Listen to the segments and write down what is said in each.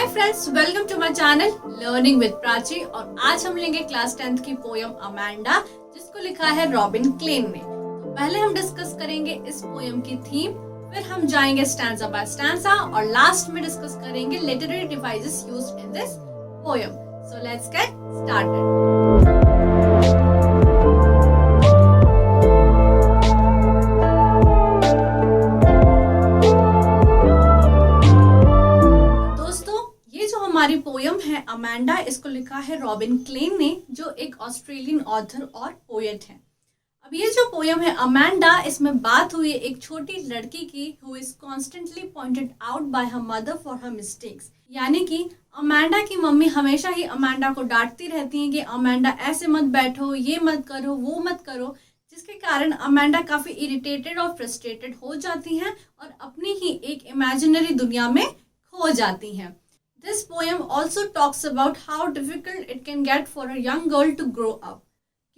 Hi friends, welcome to my channel learning with Prachi. और आज हम लेंगे क्लास 10th की पोयम अमेंडा, जिसको लिखा है रॉबिन क्लेन ने। तो पहले हम डिस्कस करेंगे इस पोयम की थीम, फिर हम जाएंगे स्टैंजा बाय स्टैंजा और लास्ट में डिस्कस करेंगे literary devices used in this poem. So let's get started. हमारी पोयम है अमेंडा, इसको लिखा है रॉबिन क्लेन ने, जो एक ऑस्ट्रेलियन ऑथर और पोएट है। अब ये जो पोयम है अमेंडा, इसमें बात हुई एक छोटी लड़की की who is constantly pointed out by her mother for her mistakes. यानी कि अमेंडा की मम्मी हमेशा ही अमेंडा को डांटती रहती हैं कि अमेंडा ऐसे मत बैठो, ये मत करो, वो मत करो, जिसके कारण अमेंडा काफी इरिटेटेड और फ्रस्ट्रेटेड हो जाती हैं और अपनी ही एक इमेजिनरी दुनिया में खो जाती हैं। This poem also talks about how difficult it can get for a young girl to grow up.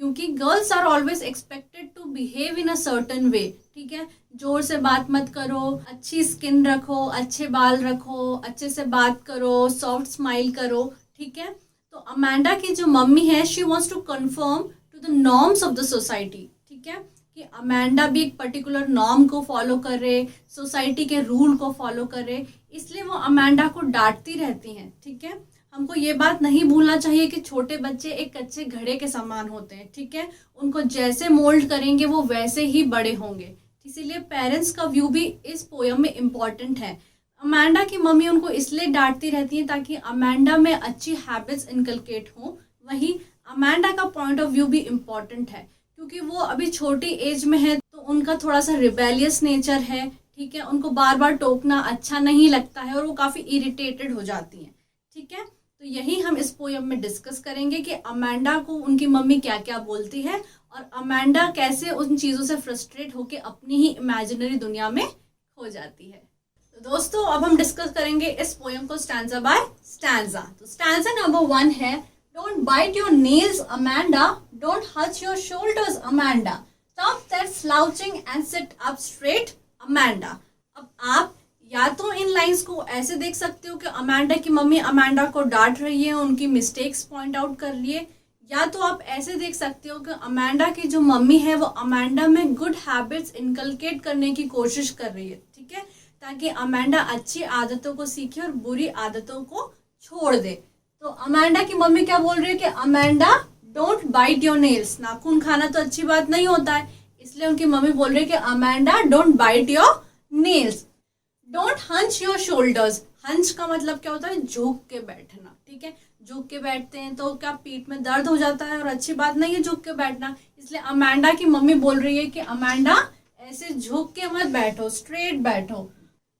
क्योंकि girls are always expected to behave in a certain way. ठीक है, जोर से बात मत करो, अच्छी स्किन रखो, अच्छे बाल रखो, अच्छे से बात करो, सॉफ्ट स्माइल करो। ठीक है, तो अमेंडा की जो मम्मी है, she wants to conform to the norms of the society. ठीक है, कि अमेंडा भी एक पर्टिकुलर नॉर्म को फॉलो करे, सोसाइटी के रूल को फॉलो करे, इसलिए वो अमेंडा को डांटती रहती हैं। ठीक है, हमको ये बात नहीं भूलना चाहिए कि छोटे बच्चे एक कच्चे घड़े के समान होते हैं। ठीक है, उनको जैसे मोल्ड करेंगे वो वैसे ही बड़े होंगे। इसीलिए पेरेंट्स का व्यू भी इस पोयम में इम्पॉर्टेंट है। अमेंडा की मम्मी उनको इसलिए डांटती रहती है ताकि अमेंडा में अच्छी हैबिट्स इनकलकेट हो। वहीं अमेंडा का पॉइंट ऑफ व्यू भी इम्पॉर्टेंट है, क्योंकि वो अभी छोटी एज में है, तो उनका थोड़ा सा रिबेलियस नेचर है। ठीक है, उनको बार बार टोकना अच्छा नहीं लगता है और वो काफ़ी इरिटेटेड हो जाती हैं। ठीक है, तो यही हम इस पोयम में डिस्कस करेंगे कि अमेंडा को उनकी मम्मी क्या क्या बोलती है और अमेंडा कैसे उन चीज़ों से फ्रस्ट्रेट होकर अपनी ही इमेजिनरी दुनिया में खो जाती है। तो दोस्तों, अब हम डिस्कस करेंगे इस पोयम को स्टैंजा बाय स्टैंजा। तो स्टैंजा नंबर 1 है, Don't bite your nails, Amanda. Don't hunch your shoulders, Amanda. Stop that slouching and sit up straight, Amanda. अब आप या तो इन लाइंस को ऐसे देख सकते हो कि अमेंडा की मम्मी अमेंडा को डांट रही है, उनकी मिस्टेक्स पॉइंट आउट कर रही है, या तो आप ऐसे देख सकते हो कि अमेंडा की जो मम्मी है वो अमेंडा में गुड हैबिट्स इनकलकेट करने की कोशिश कर रही है। ठीक है, ताकि अमेंडा अच्छी आदतों को सीखे और बुरी आदतों को छोड़ दे। तो अमेंडा की मम्मी क्या बोल रही है कि Amanda don't bite your nails. नाखून खाना तो अच्छी बात नहीं होता है, इसलिए उनकी मम्मी बोल रही है कि Amanda don't bite your nails. Don't hunch your shoulders. Hunch का मतलब क्या होता है? झुक के बैठना। ठीक है, झुक के बैठते हैं तो क्या पीठ में दर्द हो जाता है और अच्छी बात नहीं है झुक के बैठना। इसलिए अमेंडा की मम्मी बोल रही है कि अमेंडा ऐसे झुक के मत बैठो, स्ट्रेट बैठो।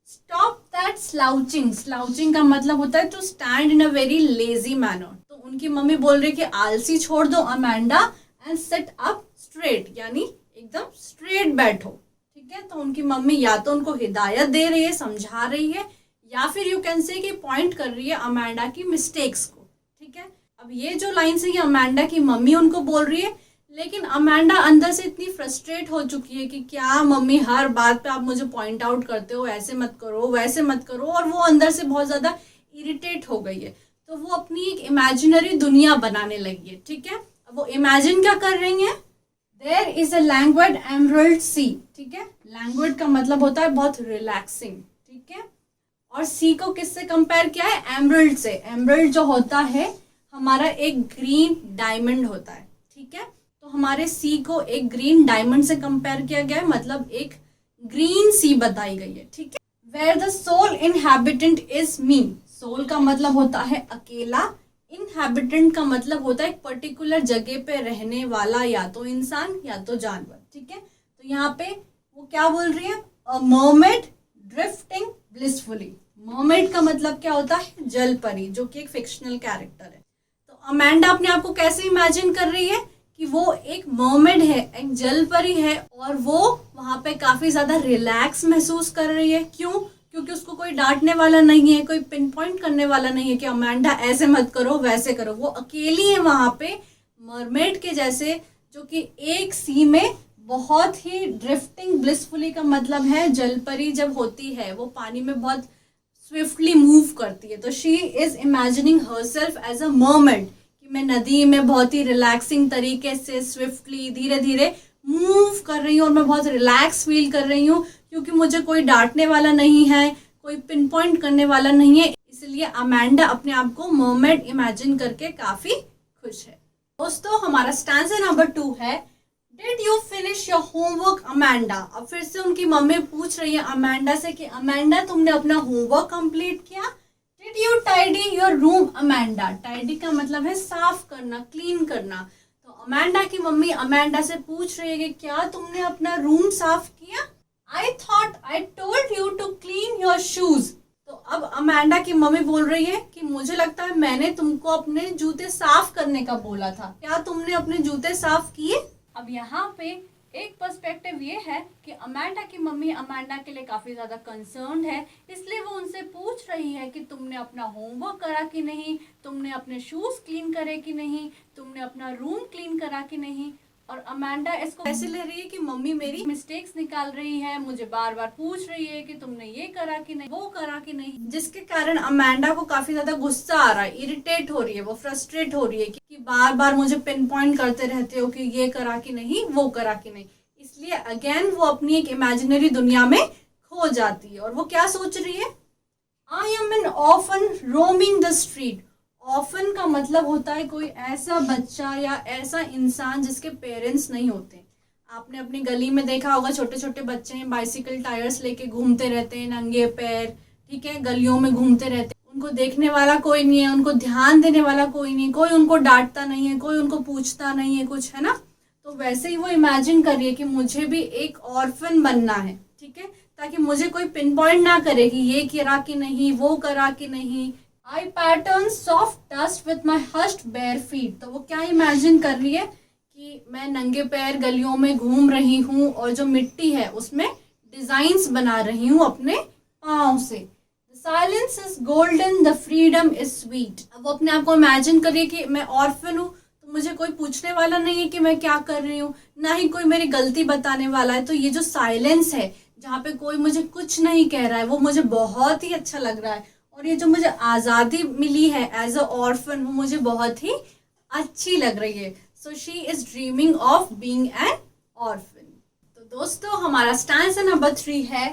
Stop that slouching. स्लाउचिंग का मतलब होता है to stand in a very lazy manner. तो उनकी मम्मी बोल रही है कि आलसी छोड़ दो Amanda and sit up straight, यानी एकदम स्ट्रेट बैठो। ठीक है, तो उनकी मम्मी या तो उनको हिदायत दे रही है, समझा रही है, या फिर यू कैन से कि पॉइंट कर रही है अमेंडा की मिस्टेक्स को। ठीक है, अब ये जो लाइन है ये अमेंडा की मम्मी उनको बोल रही है, लेकिन अमेंडा अंदर से इतनी फ्रस्ट्रेट हो चुकी है कि क्या मम्मी हर बात पे आप मुझे पॉइंट आउट करते हो, ऐसे मत करो, वैसे मत करो, और वो अंदर से बहुत ज़्यादा इरिटेट हो गई है। तो वो अपनी एक इमेजिनरी दुनिया बनाने लगी है। ठीक है, अब वो इमेजिन क्या कर रही है? देयर इज अ लैंग्वेड एमरल्ड सी। ठीक है, लैंग्वेड का मतलब होता है बहुत रिलैक्सिंग। ठीक है, और सी को किससे कंपेयर किया है? एमरल्ड से। एमरल्ड जो होता है हमारा एक ग्रीन डायमंड होता है। ठीक है, तो हमारे सी को एक ग्रीन डायमंड से कंपेयर किया गया है, मतलब एक ग्रीन सी बताई गई है। ठीक है, where the sole inhabitant is me. Sole का मतलब होता है अकेला, इनहैबिटेंट का मतलब होता है एक पर्टिकुलर जगह पे रहने वाला, या तो इंसान या तो जानवर। ठीक है, तो यहाँ पे वो क्या बोल रही है? अ मर्मेड ड्रिफ्टिंग ब्लिसफुली। मर्मेड का मतलब क्या होता है? जल परी, जो कि एक फिक्शनल कैरेक्टर है। तो अमेंडा अपने आप को कैसे इमेजिन कर रही है कि वो एक मर्मेड है, एक जल परी है, और वो वहाँ पे काफी ज्यादा रिलैक्स महसूस कर रही है। क्यों? क्योंकि उसको कोई डांटने वाला नहीं है, कोई पिन पॉइंट करने वाला नहीं है कि अमेंडा ऐसे मत करो, वैसे करो। वो अकेली है वहाँ पे मरमेड के जैसे, जो कि एक सी में बहुत ही ड्रिफ्टिंग ब्लिसफुली का मतलब है जलपरी जब होती है, वो पानी में बहुत स्विफ्टली मूव करती है। तो she is imagining herself as a mermaid, कि मैं नदी में बहुत ही रिलैक्सिंग तरीके से स्विफ्टली धीरे धीरे मूव कर रही हूँ और मैं बहुत रिलैक्स फील कर रही हूँ, क्योंकि मुझे कोई डांटने वाला नहीं है, कोई पिन पॉइंट करने वाला नहीं है। इसलिए अमेंडा अपने आप को मर्मेड इमेजिन करके काफी खुश है। दोस्तों, हमारा स्टैंजा नंबर 2 है, did you finish your homework Amanda. अब फिर से उनकी मम्मी पूछ रही है अमेंडा से कि अमेंडा तुमने अपना होमवर्क कंप्लीट किया। Did you tidy your room Amanda. Tidy का मतलब है साफ करना, क्लीन करना। तो अमेंडा की मम्मी अमेंडा से पूछ रही है कि क्या तुमने अपना रूम साफ किया। I thought I told you to clean your shoes. तो अब अमेंडा की मम्मी बोल रही है कि मुझे लगता है मैंने तुमको अपने जूते साफ करने का बोला था, क्या तुमने अपने जूते साफ किए। अब यहाँ पे एक पर्सपेक्टिव ये है कि अमेंडा की मम्मी अमेंडा के लिए काफ़ी ज़्यादा कंसर्न्ड है, इसलिए वो उनसे पूछ रही है कि तुमने अपना होमवर्क करा कि नहीं, तुमने अपने शूज़ क्लीन करे कि नहीं, तुमने अपना रूम क्लीन करा कि नहीं। और अमेंडा इसको ऐसे ले रही है कि मम्मी मेरी मिस्टेक्स निकाल रही है, मुझे बार बार पूछ रही है कि तुमने ये करा कि नहीं, वो करा कि नहीं, जिसके कारण अमेंडा को काफी ज्यादा गुस्सा आ रहा है, इरिटेट हो रही है, वो फ्रस्ट्रेट हो रही है कि बार बार मुझे पिन पॉइंट करते रहते हो कि ये करा कि नहीं, वो करा कि नहीं। इसलिए अगेन वो अपनी एक इमेजिनरी दुनिया में खो जाती है और वो क्या सोच रही है, I M N orphan roaming the street. Orphan का मतलब होता है कोई ऐसा बच्चा या ऐसा इंसान जिसके पेरेंट्स नहीं होते। आपने अपनी गली में देखा होगा, छोटे छोटे बच्चे हैं, बाइसिकल टायर्स लेके घूमते रहते हैं, नंगे पैर, ठीक है, गलियों में घूमते रहते हैं। उनको देखने वाला कोई नहीं है, उनको ध्यान देने वाला कोई नहीं, कोई उनको डांटता नहीं है, कोई उनको पूछता नहीं है कुछ, है ना। तो वैसे ही वो इमेजिन करिए कि मुझे भी एक ऑर्फन बनना है, ठीक है, ताकि मुझे कोई पिन पॉइंट ना करे कि ये करा कि नहीं, वो करा कि नहीं। I pattern soft dust with my hushed bare feet। तो वो क्या इमेजिन कर रही है कि मैं नंगे पैर गलियों में घूम रही हूँ और जो मिट्टी है उसमें डिजाइन्स बना रही हूँ अपने पाँव से। The silence is golden, the freedom is sweet। अब वो अपने आप को इमेजिन करिए कि मैं ऑर्फन हूँ, तो मुझे कोई पूछने वाला नहीं है कि मैं क्या कर रही हूँ, ना ही कोई मेरी गलती बताने वाला है। तो ये जो साइलेंस है, जहाँ पे कोई मुझे कुछ नहीं कह रहा है, वो मुझे बहुत ही अच्छा लग रहा है। और ये जो मुझे आज़ादी मिली है एज अ ऑर्फन, वो मुझे बहुत ही अच्छी लग रही है। So she is dreaming of being an orphan. तो दोस्तों, हमारा स्टैंजा नंबर 3 है,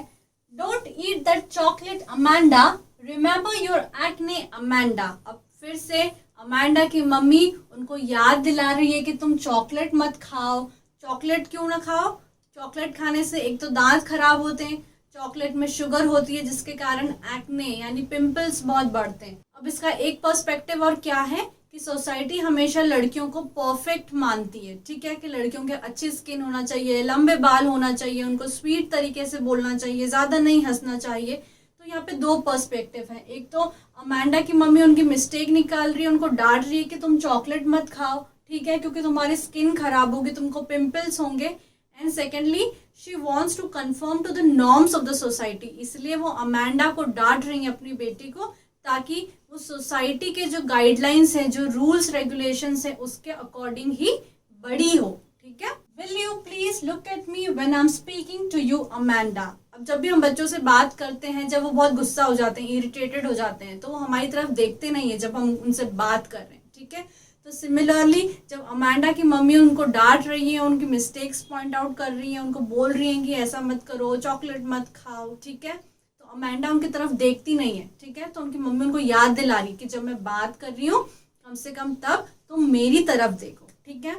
don't eat that chocolate Amanda, remember your acne Amanda. अब फिर से अमेंडा की मम्मी उनको याद दिला रही है कि तुम चॉकलेट मत खाओ। चॉकलेट क्यों ना खाओ, चॉकलेट खाने से एक तो दांत खराब होते हैं, चॉकलेट में शुगर होती है जिसके कारण एक्ने यानी पिंपल्स बहुत बढ़ते हैं। अब इसका एक पर्सपेक्टिव और क्या है कि सोसाइटी हमेशा लड़कियों को परफेक्ट मानती है, ठीक है, कि लड़कियों के अच्छी स्किन होना चाहिए, लंबे बाल होना चाहिए, उनको स्वीट तरीके से बोलना चाहिए, ज़्यादा नहीं हंसना चाहिए। तो यहाँ पे 2 पर्सपेक्टिव हैं। एक तो अमेंडा की मम्मी उनकी मिस्टेक निकाल रही है, उनको डांट रही है कि तुम चॉकलेट मत खाओ, ठीक है, क्योंकि तुम्हारी स्किन खराब होगी, तुमको पिंपल्स होंगे। And secondly she wants to conform to the norms of the society. इसलिए वो अमेंडा को डांट रही है, अपनी बेटी को, ताकि वो सोसाइटी के जो गाइडलाइंस है, जो रूल्स रेगुलेशंस है, उसके अकॉर्डिंग ही बड़ी हो, ठीक है। Will you please look at me when I am speaking to you Amanda. अब जब भी हम बच्चों से बात करते हैं, जब वो बहुत गुस्सा हो जाते हैं, इरिटेटेड हो जाते हैं, तो वो हमारी तरफ देखते नहीं है जब हम उनसे बात कर रहे हैं, ठीक है। तो सिमिलरली जब अमेंडा की मम्मी उनको डांट रही है, उनकी मिस्टेक्स पॉइंट आउट कर रही है, उनको बोल रही हैं कि ऐसा मत करो, चॉकलेट मत खाओ, ठीक है, तो अमेंडा उनकी तरफ देखती नहीं है, ठीक है। तो उनकी मम्मी उनको याद दिला रही कि जब मैं बात कर रही हूँ, कम से कम तब तुम मेरी तरफ देखो, ठीक है।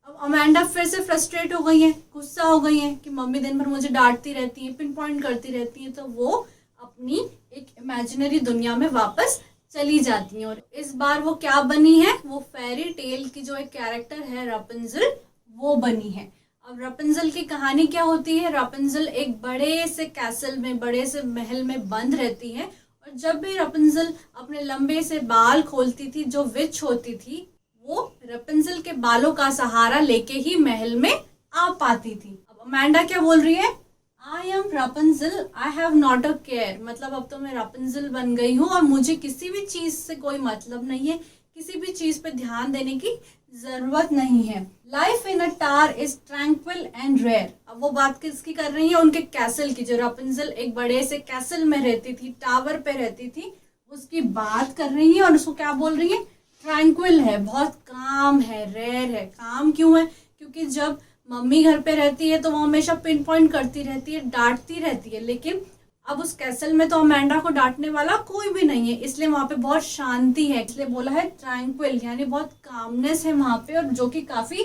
अब अमेंडा फिर से फ्रस्ट्रेट हो गई है, गुस्सा हो गई है कि मम्मी दिन भर मुझे डांटती रहती है, पिन पॉइंट करती रहती है। तो वो अपनी एक इमेजिनरी दुनिया में वापस चली जाती हैं। और इस बार वो क्या बनी है, वो फेरी टेल की जो एक कैरेक्टर है रापुंज़ल, वो बनी है। अब रापुंज़ल की कहानी क्या होती है, रापुंज़ल एक बड़े से कैसल में, बड़े से महल में बंद रहती है, और जब भी रापुंज़ल अपने लंबे से बाल खोलती थी, जो विच होती थी, वो रापुंज़ल के बालों का सहारा लेके ही महल में आ पाती थी। अब अमेंडा क्या बोल रही है, I am Rapunzel, I have not a care. मतलब अब तो मैं रापुंज़ल बन गई हूँ और मुझे किसी भी चीज़ से कोई मतलब नहीं है, किसी भी चीज पे ध्यान देने की जरूरत नहीं है। Life in a tower is tranquil and rare. अब वो बात किसकी कर रही है? उनके कैसल की। जो रापुंजल एक बड़े से कैसल में रहती थी, टावर पे रहती थी, उसकी बात कर रही है और उसको क्या बोल रही है? ट्रैंक्विल है, बहुत काम है, रेयर है। काम क्यों है? क्योंकि जब मम्मी घर पे रहती है तो वो हमेशा पिन पॉइंट करती रहती है, डांटती रहती है, लेकिन अब उस कैसल में तो अमेंडा को डांटने वाला कोई भी नहीं है, इसलिए वहां पे बहुत शांति है, इसलिए बोला है ट्रैंक्विल, यानी बहुत कामनेस है वहां पे, और जो कि काफी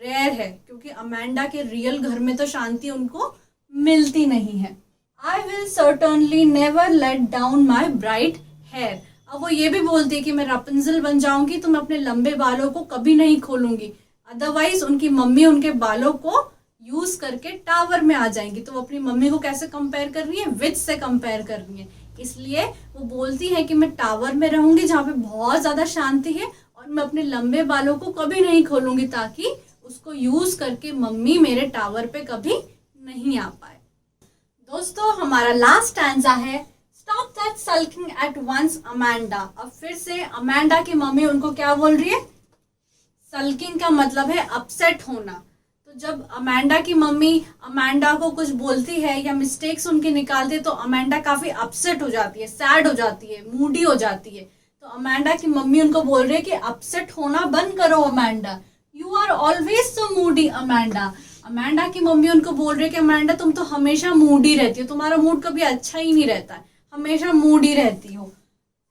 रेयर है क्योंकि अमेंडा के रियल घर में तो शांति उनको मिलती नहीं है। I will certainly never let down my bright hair. अब वो ये भी बोलती है कि मैं रापुंजल बन जाऊंगी तो मैं अपने लंबे बालों को कभी नहीं खोलूंगी, अदरवाइज उनकी मम्मी उनके बालों को यूज करके टावर में आ जाएंगी। तो वो अपनी मम्मी को कैसे कंपेयर कर रही है? विच से कंपेयर कर रही है। इसलिए वो बोलती है कि मैं टावर में रहूंगी जहाँ पे बहुत ज्यादा शांति है और मैं अपने लंबे बालों को कभी नहीं खोलूंगी ताकि उसको यूज करके मम्मी मेरे टावर पे कभी नहीं आ पाए। दोस्तों हमारा लास्ट स्टैंजा है stop that sulking at once Amanda. अब फिर से अमेंडा की मम्मी उनको क्या बोल रही है? सल्किंग का मतलब है अपसेट होना। तो जब अमेंडा की मम्मी अमेंडा को कुछ बोलती है या मिस्टेक्स उनके निकालती है तो अमेंडा काफी अपसेट हो जाती है, सैड हो जाती है, मूडी हो जाती है। तो अमेंडा की मम्मी उनको बोल रही है कि अपसेट होना बंद करो Amanda, you are always so moody Amanda. Amanda की मम्मी उनको बोल रही है कि अमेंडा तुम तो हमेशा मूडी रहती हो, तुम्हारा मूड कभी अच्छा ही नहीं रहता है, हमेशा मूडी रहती हो।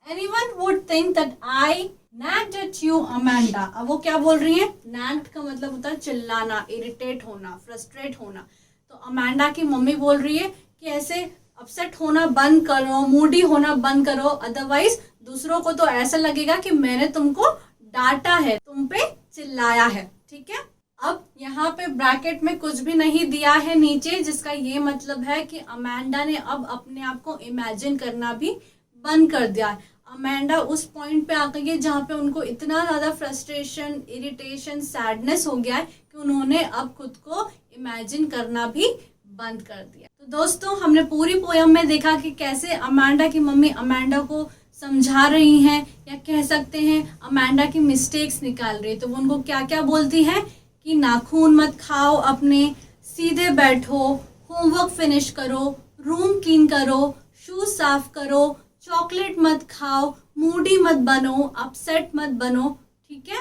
Anyone would think that I nagged at you Amanda. अब वो क्या बोल रही है? nagged का मतलब होता है चिल्लाना, इरिटेट होना, फ्रस्ट्रेट होना। तो अमेंडा की मम्मी बोल रही है कि ऐसे अपसेट होना बंद करो, मूडी होना बंद करो, अदरवाइज दूसरों को तो ऐसा लगेगा कि मैंने तुमको डांटा है, तुम पे चिल्लाया है। ठीक है, अब यहाँ पे ब्रैकेट में कुछ भी नहीं दिया है नीचे, जिसका ये मतलब है कि अमेंडा ने अब अपने आप को इमेजिन करना भी बंद कर दिया है। अमेंडा उस पॉइंट पे आ गई है जहाँ पे उनको इतना ज्यादा फ्रस्ट्रेशन, इरिटेशन, सैडनेस हो गया है कि उन्होंने अब खुद को इमेजिन करना भी बंद कर दिया। तो दोस्तों हमने पूरी पोयम में देखा कि कैसे अमेंडा की मम्मी अमेंडा को समझा रही हैं, या कह सकते हैं अमेंडा की मिस्टेक्स निकाल रही है। तो वो उनको क्या क्या बोलती है कि नाखून मत खाओ अपने, सीधे बैठो, होमवर्क फिनिश करो, रूम क्लीन करो, शूज साफ करो, चॉकलेट मत खाओ, मूडी मत बनो, अपसेट मत बनो। ठीक है,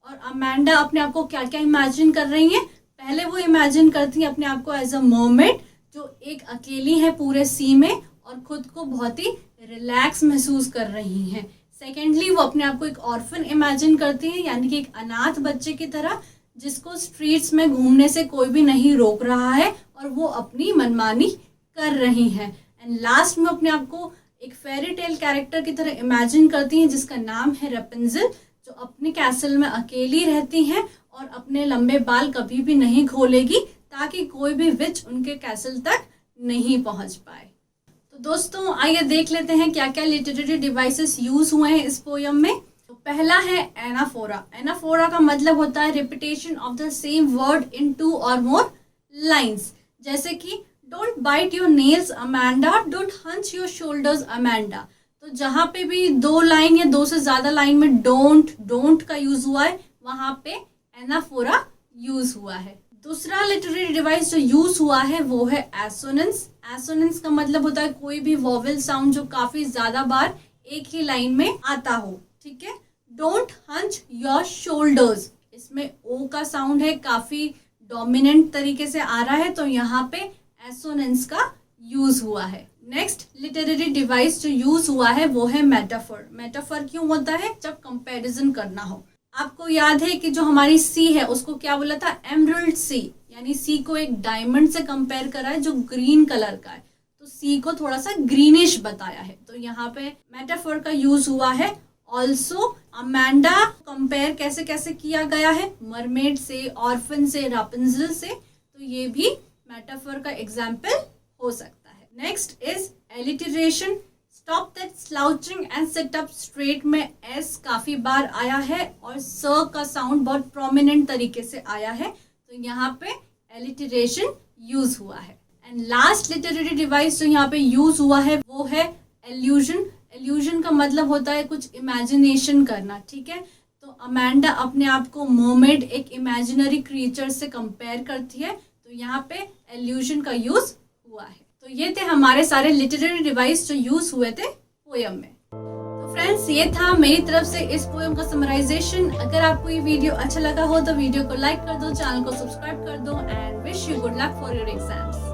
और अमेंडा अपने आप को क्या क्या इमेजिन कर रही है? पहले वो इमेजिन करती है अपने आप को एज अ मर्मेड, जो एक अकेली है पूरे सी में और खुद को बहुत ही रिलैक्स महसूस कर रही हैं। सेकेंडली वो अपने आप को एक ऑर्फन इमेजिन करती है, यानी कि एक अनाथ बच्चे की तरह जिसको स्ट्रीट्स में घूमने से कोई भी नहीं रोक रहा है और वो अपनी मनमानी कर रही हैं। एंड लास्ट में अपने आप को एक फेरी टेल कैरेक्टर की तरह इमेजिन करती हैं जिसका नाम है रापुंजल, जो अपने कैसल में अकेली रहती हैं और अपने लंबे बाल कभी भी नहीं खोलेगी ताकि कोई भी विच उनके कैसल तक नहीं पहुंच पाए। तो दोस्तों आइए देख लेते हैं क्या क्या लिटरेरी डिवाइसेस यूज हुए हैं इस पोयम में। तो पहला है एनाफोरा। एनाफोरा का मतलब होता है repetition of the same word in 2 और मोर लाइन्स, जैसे कि don't bite your nails Amanda, don't hunch your shoulders Amanda. तो जहाँ पे भी 2 लाइन या 2 से ज्यादा लाइन में डोंट का यूज हुआ है वहां पे एनाफोरा यूज हुआ है। दूसरा लिटरेरी डिवाइस जो यूज हुआ है वो है एसोनेंस। एसोनेंस का मतलब होता है कोई भी वॉवेल साउंड जो काफी ज्यादा बार एक ही लाइन में आता हो। ठीक है, डोंट हंच योर शोल्डर्स, इसमें ओ का साउंड है, काफी डोमिनेंट तरीके से आ रहा है, तो यहाँ पे एसोनेंस का यूज हुआ है। नेक्स्ट लिटरेरी डिवाइस जो यूज हुआ है वो है मेटाफर। मेटाफर क्यों होता है? जब कंपैरिजन करना हो। आपको याद है कि जो हमारी सी है उसको क्या बोला था? एमरल्ड सी, यानी सी को एक डायमंड से कंपेयर करा है जो ग्रीन कलर का है, तो सी को थोड़ा सा ग्रीनिश बताया है। तो यहाँ पे मेटाफर का यूज हुआ है। ऑल्सो अमेंडा कंपेयर कैसे कैसे किया गया है? मरमेड से, ऑर्फन से, रापुंजल से, तो ये भी मेटाफर का एग्जाम्पल हो सकता है। Next is alliteration. Stop that slouching and sit up straight में एस काफी बार आया है और स का साउंड बहुत प्रोमिनेंट तरीके से आया है, तो यहाँ पे एलिटरेशन यूज हुआ है। एंड लास्ट लिटरेरी डिवाइस जो यहाँ पे यूज हुआ है वो है एल्यूजन। एल्यूजन का मतलब होता है कुछ इमेजिनेशन करना। ठीक है, तो अमेंडा अपने आप को मर्मेड, एक इमेजिनरी क्रिएचर से कंपेयर करती है, तो यहाँ पे एल्यूजन का यूज हुआ है। तो ये थे हमारे सारे लिटरेरी डिवाइस जो यूज हुए थे पोयम में। तो फ्रेंड्स, ये था मेरी तरफ से इस पोयम का समराइजेशन। अगर आपको ये वीडियो अच्छा लगा हो तो वीडियो को लाइक कर दो, चैनल को सब्सक्राइब कर दो and wish you good luck for your exams.